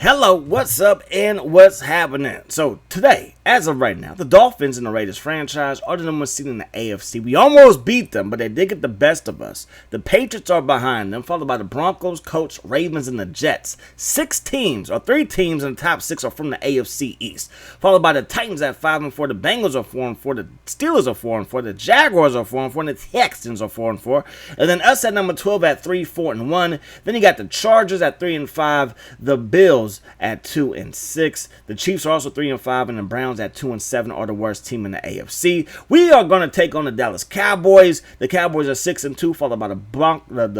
Hello, what's up, and what's happening? So today, as of right now, the Dolphins and the Raiders franchise are the number one seed in the AFC. We almost beat them, but they did get the best of us. The Patriots are behind them, followed by the Broncos, Colts, Ravens, and the Jets. 3 teams in the top 6 are from the AFC East, followed by the Titans at 5-4, the Bengals are 4-4, the Steelers are 4-4, the Jaguars are 4-4, and the Texans are 4-4, and then us at number 12 at 3-4-1. Then you got the Chargers at 3-5, the Bills at 2-6. The Chiefs are also 3-5, and the Browns at 2-7 are the worst team in the AFC. We are going to take on the Dallas Cowboys. The Cowboys are 6-2, followed by the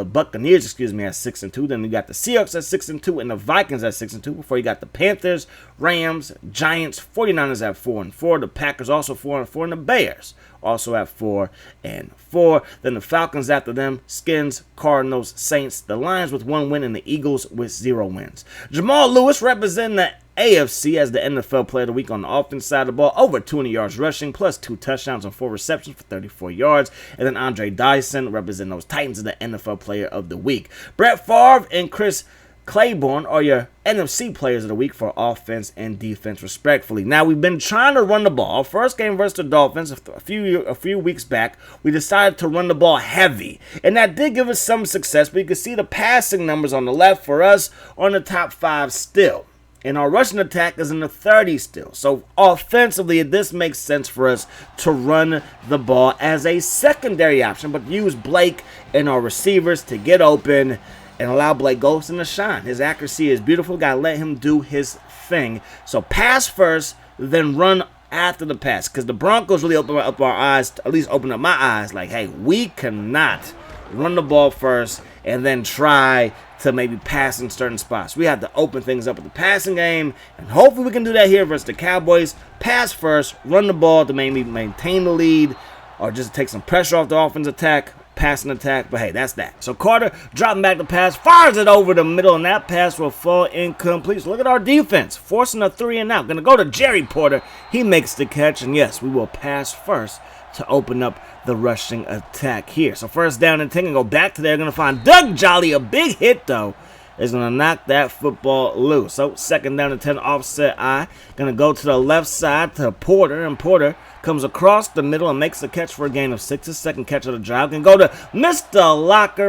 Buccaneers, at 6-2. Then you got the Seahawks at 6-2, and the Vikings at 6-2. Before you got the Panthers, Rams, Giants, 49ers at 4-4. The Packers also 4-4, and the Bears also at 4-4. Then the Falcons after them, Skins, Cardinals, Saints, the Lions with 1 win, and the Eagles with 0 wins. Jamal Lewis representing the AFC as the NFL Player of the Week on the offense side of the ball, over 200 yards rushing, plus 2 touchdowns and 4 receptions for 34 yards. And then Andre Dyson representing those Titans as the NFL Player of the Week. Brett Favre and Chris Claiborne are your NFC Players of the Week for offense and defense, respectfully. Now, we've been trying to run the ball. Our first game versus the Dolphins a few weeks back, we decided to run the ball heavy, and that did give us some success. But you can see the passing numbers on the left for us are in the top 5 still, and our rushing attack is in the 30s still. So offensively, this makes sense for us to run the ball as a secondary option, but use Blake and our receivers to get open and allow Blake Golston to shine. His accuracy is beautiful. Got to let him do his thing. So pass first, then run after the pass. Because the Broncos really open up our eyes, at least open up my eyes, like, hey, we cannot run the ball first and then try to maybe pass in certain spots. We have to open things up with the passing game, and hopefully we can do that here versus the Cowboys. Pass first, run the ball to maybe maintain the lead, or just take some pressure off the offense attack, passing attack, but hey, that's that. So Carter dropping back the pass, fires it over the middle, and that pass will fall incomplete. So look at our defense, forcing a 3 and out. Gonna go to Jerry Porter. He makes the catch, and yes, we will pass first to open up the rushing attack here. So first down and 10, and go back to there. Gonna find Doug Jolly, a big hit though, is going to knock that football loose. So second down and 10, offset I. Going to go to the left side to Porter, and Porter comes across the middle and makes the catch for a gain of 6. His second catch of the drive. Can go to Mr. Locker,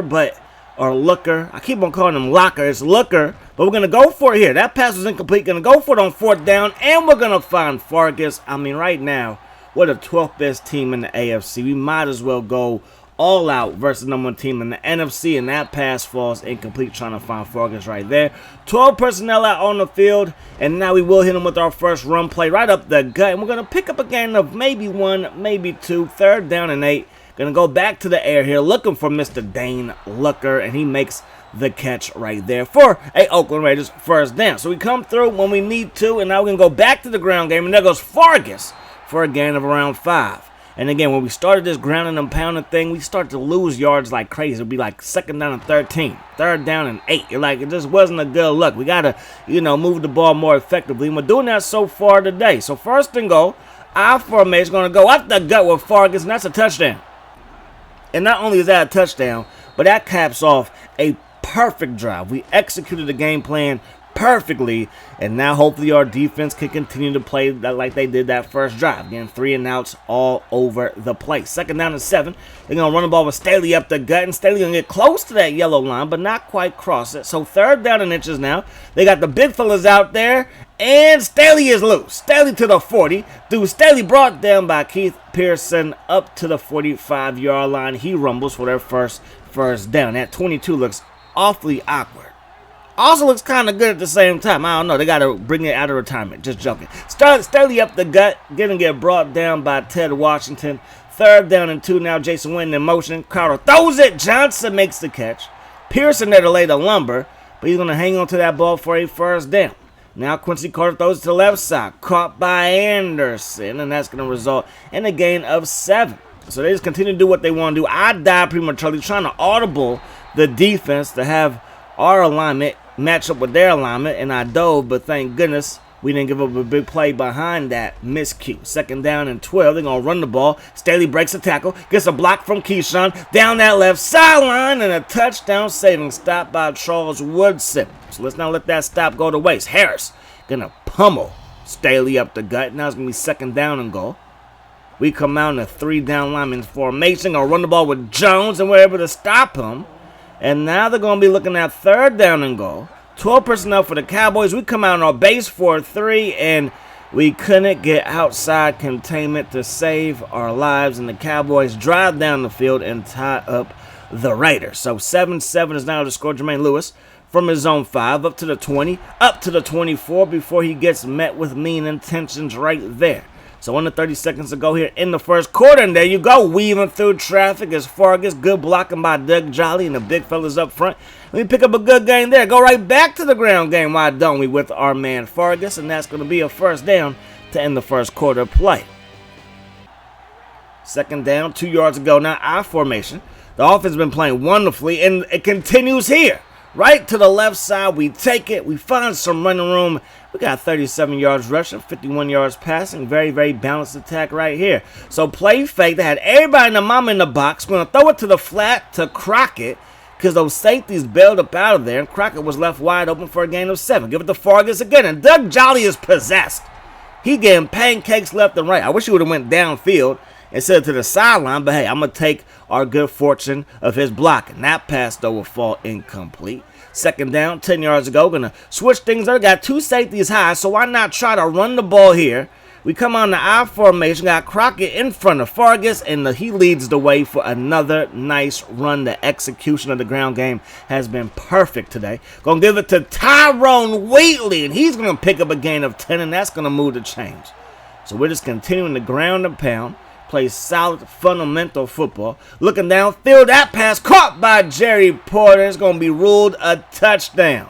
or Looker. I keep on calling him Locker. It's Looker, but we're going to go for it here. That pass was incomplete. Going to go for it on 4th down, and we're going to find Fargus. I mean, right now, we're the 12th best team in the AFC. We might as well go all out versus number 1 team in the NFC, and that pass falls incomplete, trying to find Fargus right there. 12 personnel out on the field, and now we will hit him with our first run play right up the gut, and we're going to pick up a gain of maybe 1, maybe 2. 3rd down and 8. Going to go back to the air here, looking for Mr. Dane Looker, and he makes the catch right there for a Oakland Raiders first down. So we come through when we need to, and now we're going to go back to the ground game, and there goes Fargus for a gain of around 5. And again, when we started this grounding and pounding thing, we start to lose yards like crazy. It'll be like 2nd down and 13, 3rd down and 8. You're like, it just wasn't a good look. We got to, move the ball more effectively. And we're doing that so far today. So first and goal, our formation is going to go up the gut with Fargus, and that's a touchdown. And not only is that a touchdown, but that caps off a perfect drive. We executed the game plan perfectly, and now hopefully our defense can continue to play like they did that first drive. Again, 3 and outs all over the place. 2nd down and 7. They're going to run the ball with Staley up the gut, and Staley going to get close to that yellow line, but not quite cross it. So 3rd down and inches now. They got the big fellas out there, and Staley is loose. Staley to the 40. Staley brought down by Keith Pearson up to the 45-yard line. He rumbles for their first down. That 22 looks awfully awkward. Also looks kind of good at the same time. I don't know. They got to bring it out of retirement. Just joking. Staley up the gut. Going to get brought down by Ted Washington. 3rd down and 2 now. Jason Witten in motion. Carter throws it. Johnson makes the catch. Pearson there to lay the lumber, but he's going to hang on to that ball for a first down. Now Quincy Carter throws it to the left side. Caught by Anderson, and that's going to result in a gain of 7. So they just continue to do what they want to do. I died prematurely trying to audible the defense to have our alignment match up with their alignment, and I dove, but thank goodness We didn't give up a big play behind that miscue. 2nd down and 12. They're going to run the ball. Staley breaks a tackle. Gets a block from Keyshawn. Down that left sideline. And a touchdown saving stop by Charles Woodson. So let's not let that stop go to waste. Harris going to pummel Staley up the gut. Now it's going to be 2nd down and goal. We come out in a 3-down lineman formation. Going to run the ball with Jones. And we're able to stop him. And now they're going to be looking at 3rd down and goal. 12 personnel for the Cowboys. We come out on our base for 3, and we couldn't get outside containment to save our lives, and the Cowboys drive down the field and tie up the Raiders. So 7-7 is now the score. Jermaine Lewis from his zone 5 up to the 20, up to the 24 before he gets met with mean intentions right there. So under 30 seconds to go here in the first quarter, and there you go, weaving through traffic is Fargus. Good blocking by Doug Jolly and the big fellas up front. Let me pick up a good game there. Go right back to the ground game, why don't we, with our man Fargus, and that's going to be a 1st down to end the first quarter play. 2nd down, 2 yards ago now, I formation. The offense has been playing wonderfully, and it continues here. Right to the left side, we take it. We find some running room. We got 37 yards rushing, 51 yards passing. Very, very balanced attack right here. So play fake. They had everybody in the mama in the box. Going to throw it to the flat to Crockett because those safeties bailed up out of there. And Crockett was left wide open for a gain of 7. Give it to Fargus again. And Doug Jolly is possessed. He getting pancakes left and right. I wish he would have went downfield instead of to the sideline. But, hey, I'm going to take our good fortune of his blocking. That pass, though, will fall incomplete. 2nd down, 10 yards ago. Going to switch things up. Got 2 safeties high, so why not try to run the ball here? We come on the I formation. Got Crockett in front of Fargus, and he leads the way for another nice run. The execution of the ground game has been perfect today. Going to give it to Tyrone Wheatley, and he's going to pick up a gain of 10, and that's going to move the change. So we're just continuing to ground and pound. Play solid, fundamental football. Looking downfield, that pass caught by Jerry Porter. It's going to be ruled a touchdown.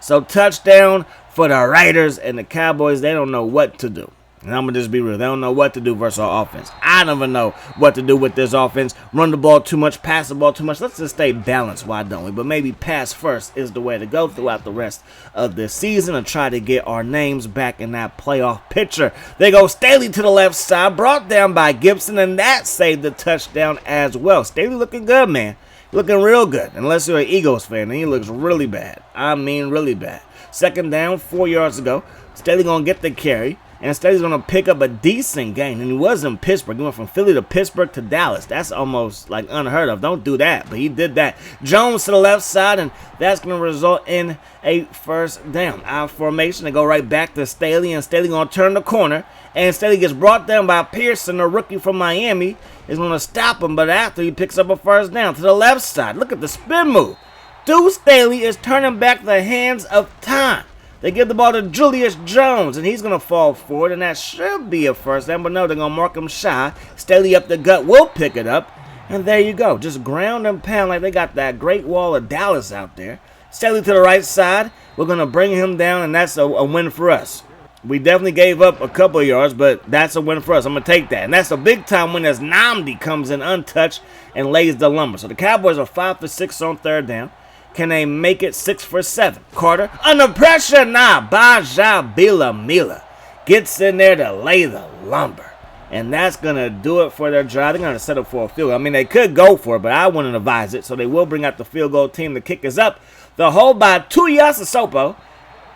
So touchdown for the Raiders, and the Cowboys, they don't know what to do. And I'm going to just be real. They don't know what to do versus our offense. I never know what to do with this offense. Run the ball too much, pass the ball too much. Let's just stay balanced, why don't we? But maybe pass first is the way to go throughout the rest of this season and try to get our names back in that playoff picture. They go Staley to the left side, brought down by Gibson, and that saved the touchdown as well. Staley looking good, man. Looking real good. Unless you're an Eagles fan, and he looks really bad. I mean really bad. 2nd down, 4 yards ago. Staley going to get the carry. And Staley's going to pick up a decent gain. And he was in Pittsburgh. He went from Philly to Pittsburgh to Dallas. That's almost like unheard of. Don't do that. But he did that. Jones to the left side. And that's going to result in a 1st down. Out formation. They go right back to Staley. And Staley going to turn the corner. And Staley gets brought down by Pearson, a rookie from Miami. Is going to stop him. But after he picks up a 1st down to the left side. Look at the spin move. Deuce Staley is turning back the hands of time. They give the ball to Julius Jones, and he's going to fall forward, and that should be a 1st down, but no, they're going to mark him shy. Staley up the gut will pick it up, and there you go. Just ground and pound like they got that Great Wall of Dallas out there. Staley to the right side. We're going to bring him down, and that's a win for us. We definitely gave up a couple of yards, but that's a win for us. I'm going to take that, and that's a big-time win as Nnamdi comes in untouched and lays the lumber. So the Cowboys are 5 for 6 on 3rd down. Can they make it 6 for 7? Carter under pressure now. Baja Mila gets in there to lay the lumber. And that's going to do it for their drive. They're going to set up for a field goal. I mean, they could go for it, but I wouldn't advise it. So they will bring out the field goal team. The kick is up. The hold by Tuyasa Sopo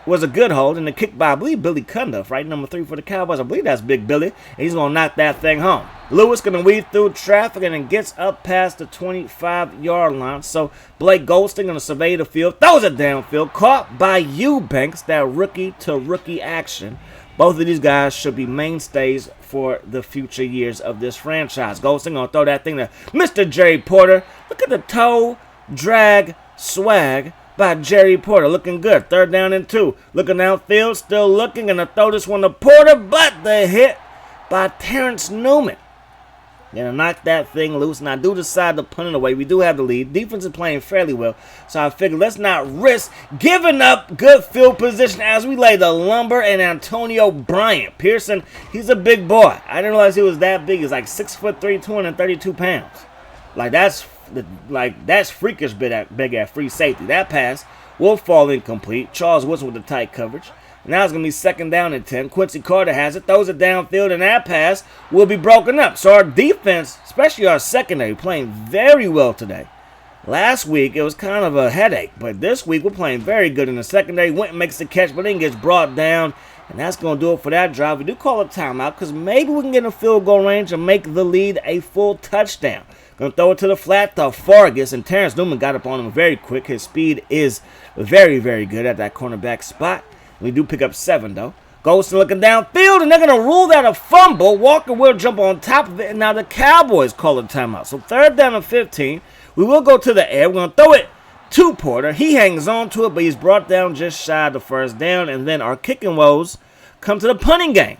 was a good hold, and the kick by, I believe, Billy Cundiff, right, number 3 for the Cowboys. I believe that's Big Billy, and he's going to knock that thing home. Lewis going to weave through traffic and then gets up past the 25-yard line. So Blake Goldston going to survey the field, throws it downfield, caught by Eubanks, that rookie-to-rookie action. Both of these guys should be mainstays for the future years of this franchise. Goldston going to throw that thing to Mr. Jerry Porter. Look at the toe drag swag by Jerry Porter. Looking good. 3rd down and 2. Looking downfield. Still looking. Going to throw this one to Porter. But the hit by Terrence Newman. Going to knock that thing loose. And I do decide to punt it away. We do have the lead. Defense is playing fairly well. So I figured let's not risk giving up good field position as we lay the lumber and Antonio Bryant. Pearson, he's a big boy. I didn't realize he was that big. He's like 6'3", 232 pounds. That's freakish big at free safety. That pass will fall incomplete. Charles Woodson with the tight coverage. Now it's going to be 2nd down and 10. Quincy Carter has it, throws it downfield, and that pass will be broken up. So our defense, especially our secondary, playing very well today. Last week, it was kind of a headache, but this week we're playing very good in the secondary. Went makes the catch, but then gets brought down, and that's going to do it for that drive. We do call a timeout because maybe we can get in a field goal range and make the lead a full touchdown. Going to throw it to the flat to Fargus, and Terrence Newman got up on him very quick. His speed is very, very good at that cornerback spot. We do pick up 7, though. Golston looking downfield, and they're going to rule that a fumble. Walker will jump on top of it, and now the Cowboys call a timeout. So 3rd down and 15. We will go to the air. We're going to throw it to Porter. He hangs on to it, but he's brought down just shy of the 1st down. And then our kicking woes come to the punting game.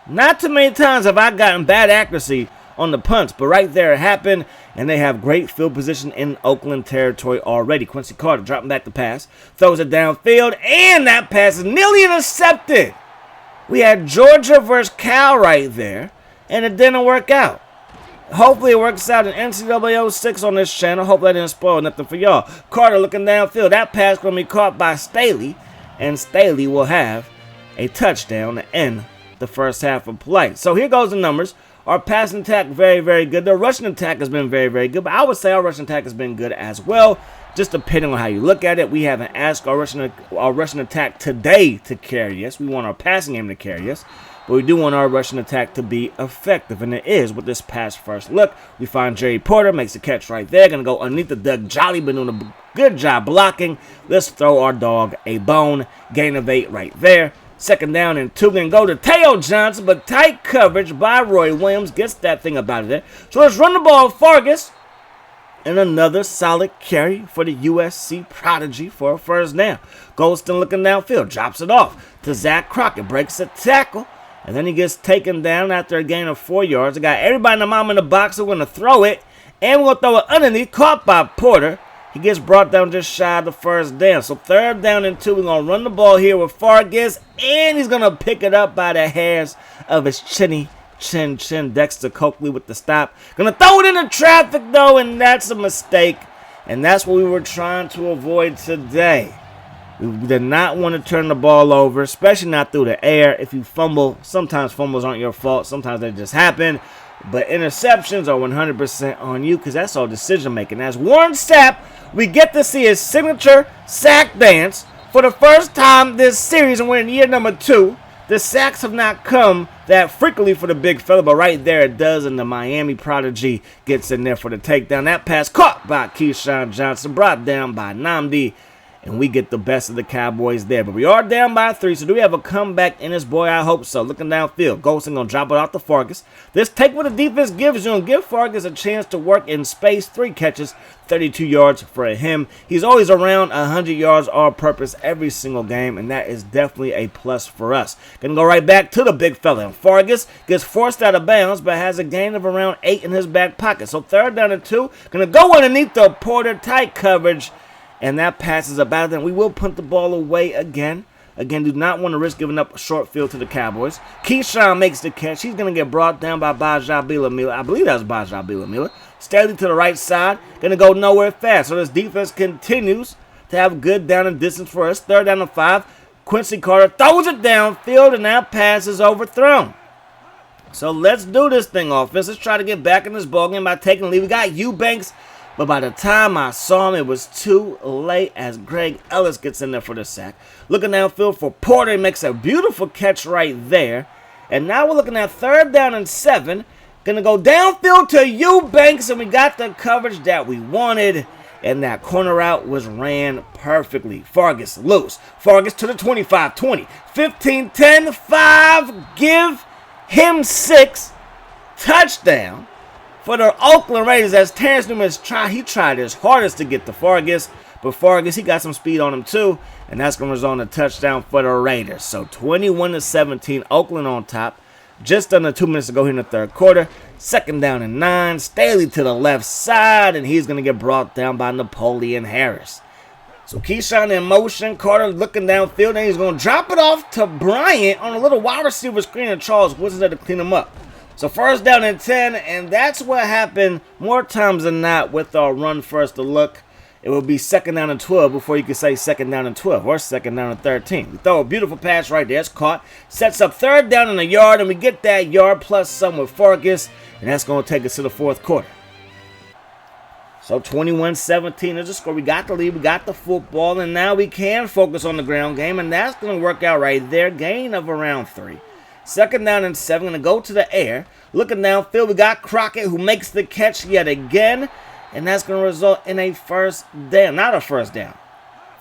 Not too many times have I gotten bad accuracy on the punts, but right there it happened, and they have great field position in Oakland territory already. Quincy Carter dropping back the pass, throws it downfield, and that pass is nearly intercepted. We had Georgia versus Cal right there, and it didn't work out. Hopefully it works out in NCAA 06 on this channel. Hopefully I didn't spoil nothing for y'all. Carter looking downfield. That pass going to be caught by Staley, and Staley will have a touchdown to end the first half of play. So here goes the numbers. Our passing attack, very, very good. The rushing attack has been very, very good, but I would say our rushing attack has been good as well, just depending on how you look at it. We haven't asked our rushing attack today to carry us. We want our passing game to carry us. But we do want our rushing attack to be effective, and it is with this pass first look. We find Jerry Porter, makes a catch right there. Going to go underneath the Doug Jolly, been doing a good job blocking. Let's throw our dog a bone. Gain of 8 right there. 2nd down and 2. Going to go to Teo Johnson, but tight coverage by Roy Williams. Gets that thing up out of there. So let's run the ball, Fargus. And another solid carry for the USC prodigy for a 1st down. Golston looking downfield, drops it off to Zach Crockett. Breaks a tackle. And then he gets taken down after a gain of 4 yards. I got everybody and the mom in the box who are going to throw it. And we're going to throw it underneath. Caught by Porter. He gets brought down just shy of the 1st down. So 3rd down and 2. We're going to run the ball here with Fargus. And he's going to pick it up by the hairs of his chin. Dexter Coakley with the stop. Going to throw it into traffic, though. And that's a mistake. And that's what we were trying to avoid today. We did not want to turn the ball over, especially not through the air. If you fumble, sometimes fumbles aren't your fault. Sometimes they just happen. But interceptions are 100% on you because that's all decision making. As Warren Sapp, we get to see his signature sack dance for the first time this series, and we're in year number 2. The sacks have not come that frequently for the big fella, but right there it does, and the Miami prodigy gets in there for the takedown. That pass caught by Keyshawn Johnson, brought down by Nnamdi. And we get the best of the Cowboys there. But we are down by 3, so do we have a comeback in this? Boy, I hope so. Looking downfield. Golston going to drop it off to Fargus. This take what the defense gives you and give Fargus a chance to work in space. 3 catches, 32 yards for him. He's always around 100 yards all-purpose every single game, and that is definitely a plus for us. Going to go right back to the big fella. And Fargus gets forced out of bounds, but has a gain of around 8 in his back pocket. So 3rd down and 2. Going to go underneath the Porter. Tight coverage. And that passes about it. We will punt the ball away again. Again, do not want to risk giving up a short field to the Cowboys. Keyshawn makes the catch. He's going to get brought down by Baja Bilamila. I believe that was Baja Bilamila. Steady to the right side. Going to go nowhere fast. So this defense continues to have good down and distance for us. 3rd down and 5. Quincy Carter throws it downfield, and that pass is overthrown. So let's do this thing, offense. Let's try to get back in this ballgame by taking the lead. We got Eubanks. But by the time I saw him, it was too late as Greg Ellis gets in there for the sack. Looking downfield for Porter. He makes a beautiful catch right there. And now we're looking at 3rd down and 7. Going to go downfield to Eubanks, and we got the coverage that we wanted. And that corner route was ran perfectly. Fargus loose. Fargus to the 25, 20, 15, 10, 5. Give him 6. Touchdown. For the Oakland Raiders, as Terrence Newman tried his hardest to get to Fargus, but Fargus, he got some speed on him too, and that's going to result in a touchdown for the Raiders. So 21-17, Oakland on top. Just under 2 minutes to go here in the 3rd quarter. 2nd down and 9. Staley to the left side, and he's going to get brought down by Napoleon Harris. So Keyshawn in motion, Carter looking downfield, and he's going to drop it off to Bryant on a little wide receiver screen, and Charles Woodson there to clean him up. So 1st down and 10, and that's what happened more times than not with our run first to look. it will be second down and 12 before you can say second down and 12 or second down and 13. We throw a beautiful pass right there. It's caught. Sets up third down and a yard, and we get that yard plus some with Fargus, and that's going to take us to the fourth quarter. So 21-17 is the score. We got the lead. We got the football, and now we can focus on the ground game, and that's going to work out right there. Gain of around 3. Second down and 7. Going to go to the air. Looking downfield, we got Crockett who makes the catch yet again. And that's going to result in a first down. Not a first down.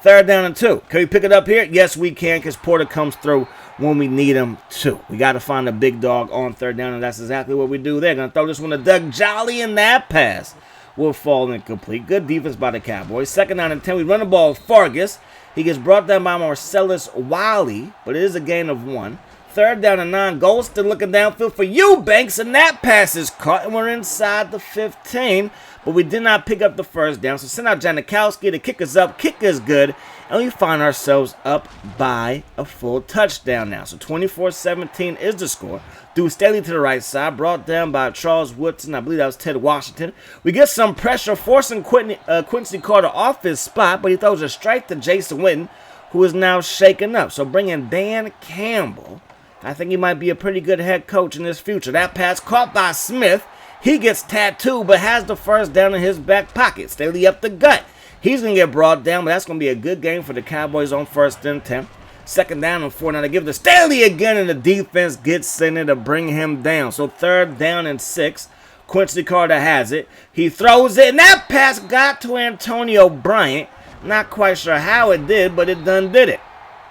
Third down and 2. Can we pick it up here? Yes, we can, because Porter comes through when we need him to. We got to find a big dog on third down, and that's exactly what we do there. Going to throw this one to Doug Jolly, and that pass will fall incomplete. Good defense by the Cowboys. Second down and 10. We run the ball with Fargus. He gets brought down by Marcellus Wiley, but it is a gain of 1. Third down and 9. Golston looking downfield for Eubanks, and that pass is caught, and we're inside the 15. But we did not pick up the first down, so send out Janikowski to kick us up. Kick is good, and we find ourselves up by a full touchdown now. So 24-17 is the score. Deuce Staley to the right side, brought down by Charles Woodson. I believe that was Ted Washington. We get some pressure, forcing Quincy Carter off his spot, but he throws it straight to Jason Witten, who is now shaken up. So bringing Dan Campbell. I think he might be a pretty good head coach in his future. That pass caught by Smith. He gets tattooed, but has the first down in his back pocket. Staley up the gut. He's going to get brought down, but that's going to be a good game for the Cowboys on first and 10. Second down and 4. Now they give it to Staley again, and the defense gets in there to bring him down. So third down and 6. Quincy Carter has it. He throws it, and that pass got to Antonio Bryant. Not quite sure how it did, but it done did it.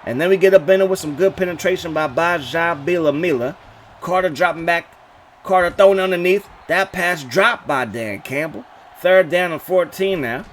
And then we get up in it with some good penetration by Baja Bilamila. Carter dropping back. Carter throwing underneath. That pass dropped by Dan Campbell. Third down and 14 now.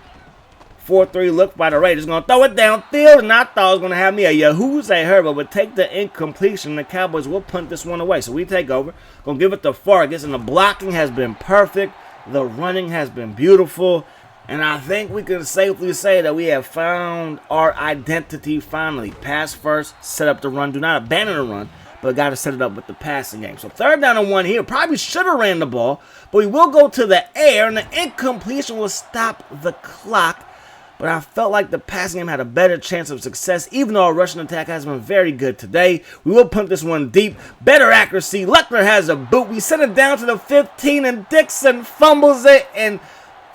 4-3 look by the Raiders. Going to throw it downfield, and I thought it was going to have me a Yahooze Herbert, but take the incompletion. The Cowboys will punt this one away. So we take over. Going to give it to Fargus, and the blocking has been perfect. The running has been beautiful. And I think we can safely say that we have found our identity finally. Pass first, set up the run. Do not abandon the run, but got to set it up with the passing game. So third down and 1 here. Probably should have ran the ball, but we will go to the air, and the incompletion will stop the clock. But I felt like the passing game had a better chance of success, even though our rushing attack has been very good today. We will punt this one deep. Better accuracy. Leckler has a boot. We send it down to the 15, and Dixon fumbles it, and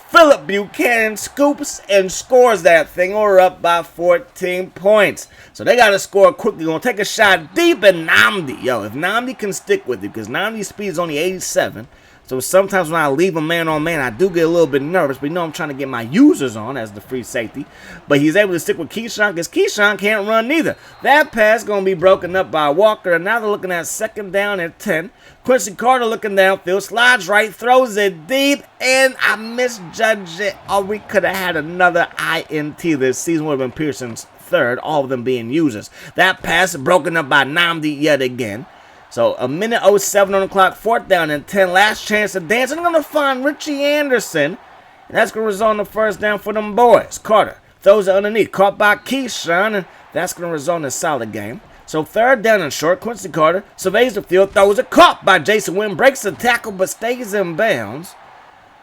Philip Buchanan scoops and scores that thing. We're up by 14 points. So they got to score quickly. Going to take a shot deep, and Nnamdi. If Nnamdi can stick with it, because Nnamdi's speed is only 87. So sometimes when I leave a man on man, I do get a little bit nervous. But I'm trying to get my users on as the free safety. But he's able to stick with Keyshawn because Keyshawn can't run neither. That pass going to be broken up by Walker. And now they're looking at second down and 10. Quincy Carter looking downfield. Slides right, throws it deep. And I misjudged it. Oh, we could have had another INT this season. Would have been Pearson's third. All of them being users. That pass broken up by Nnamdi yet again. So a minute 07 on the clock, fourth down and 10. Last chance to dance. And I'm going to find Richie Anderson. And that's going to result in the first down for them boys. Carter throws it underneath. Caught by Keyshawn. And that's going to result in a solid game. So third down and short. Quincy Carter surveys the field. Throws it. Caught by Jason Wynn. Breaks the tackle but stays in bounds.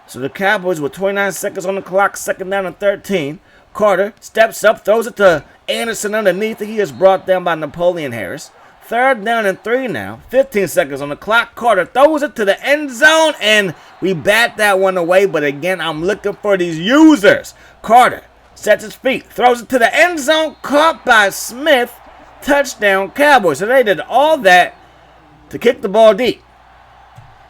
So the Cowboys with 29 seconds on the clock. Second down and 13. Carter steps up. Throws it to Anderson underneath. He is brought down by Napoleon Harris. Third down and 3 now. 15 seconds on the clock. Carter throws it to the end zone, and we bat that one away. But again, I'm looking for these users. Carter sets his feet, throws it to the end zone, caught by Smith. Touchdown, Cowboys. So they did all that to kick the ball deep.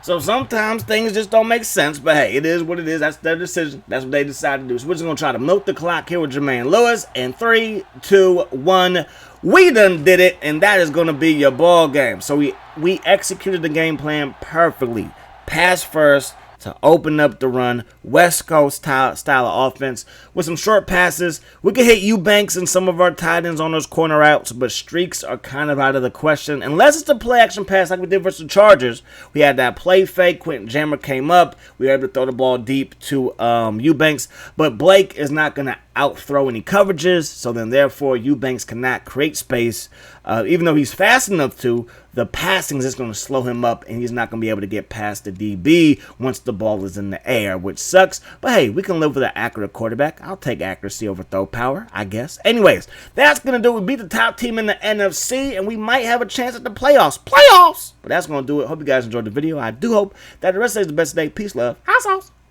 So sometimes things just don't make sense, but hey, it is what it is. That's their decision. That's what they decided to do. So we're just going to try to milk the clock here with Jermaine Lewis. And 3, 2, 1. We done did it, and that is going to be your ball game. So we executed the game plan perfectly. Pass first to open up the run. West Coast style of offense with some short passes. We can hit Eubanks and some of our tight ends on those corner routes, but streaks are kind of out of the question. Unless it's a play action pass like we did versus the Chargers. We had that play fake. Quentin Jammer came up. We were able to throw the ball deep to Eubanks. But Blake is not going to out-throw any coverages, so then therefore Eubanks cannot create space. Even though he's fast enough to, the passing is just going to slow him up, and he's not going to be able to get past the DB once the ball is in the air, which sucks. But hey, we can live with an accurate quarterback. I'll take accuracy over throw power, I guess. Anyways, that's going to do it. We beat the top team in the NFC, and we might have a chance at the playoffs. But that's going to do it. Hope you guys enjoyed the video. I do hope that the rest of the day is the best day. Peace, love. Hot sauce.